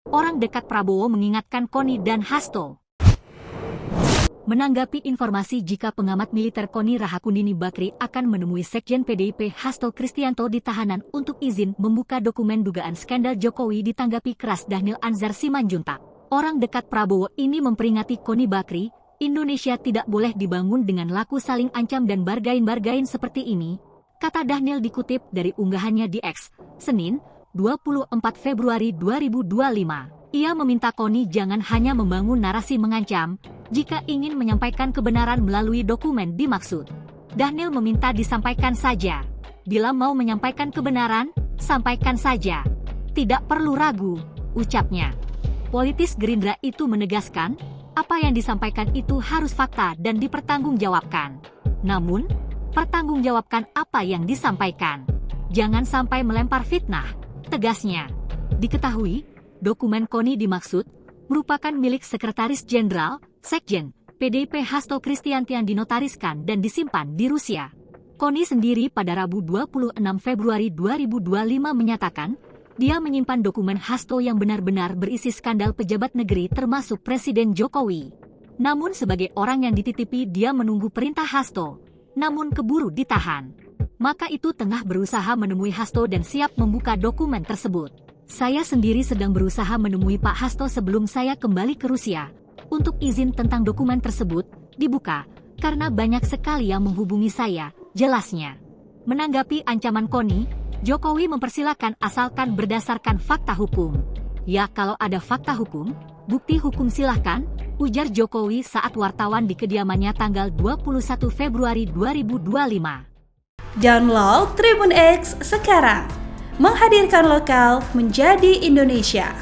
Orang dekat Prabowo mengingatkan Koni dan Hasto. Menanggapi informasi jika pengamat militer Koni Rahakundini Bakri akan menemui Sekjen PDIP Hasto Kristianto di tahanan untuk izin membuka dokumen dugaan skandal Jokowi, ditanggapi keras Dhanil Anzar Simanjuntak. Orang dekat Prabowo ini memperingati Koni Bakri, Indonesia tidak boleh dibangun dengan laku saling ancam dan bargain-bargain seperti ini, kata Dhanil dikutip dari unggahannya di X, Senin, 24 Februari 2025. Ia meminta Koni jangan hanya membangun narasi mengancam jika ingin menyampaikan kebenaran melalui dokumen dimaksud. Dhanil meminta disampaikan saja. Bila mau menyampaikan kebenaran, sampaikan saja. Tidak perlu ragu, ucapnya. Politis Gerindra itu menegaskan, apa yang disampaikan itu harus fakta dan dipertanggungjawabkan. Namun, pertanggungjawabkan apa yang disampaikan. Jangan sampai melempar fitnah, tegasnya. Diketahui, dokumen Koni dimaksud merupakan milik Sekretaris Jenderal, Sekjen, PDIP Hasto Kristianto yang dinotariskan dan disimpan di Rusia. Koni sendiri pada Rabu 26 Februari 2025 menyatakan, dia menyimpan dokumen Hasto yang benar-benar berisi skandal pejabat negeri termasuk Presiden Jokowi. Namun sebagai orang yang dititipi dia menunggu perintah Hasto, namun keburu ditahan. Maka itu tengah berusaha menemui Hasto dan siap membuka dokumen tersebut. Saya sendiri sedang berusaha menemui Pak Hasto sebelum saya kembali ke Rusia untuk izin tentang dokumen tersebut dibuka karena banyak sekali yang menghubungi saya, jelasnya. Menanggapi ancaman Koni, Jokowi mempersilahkan asalkan berdasarkan fakta hukum. Ya kalau ada fakta hukum, bukti hukum silahkan, ujar Jokowi saat wartawan di kediamannya tanggal 21 Februari 2025. Download Tribun X sekarang. Menghadirkan lokal menjadi Indonesia.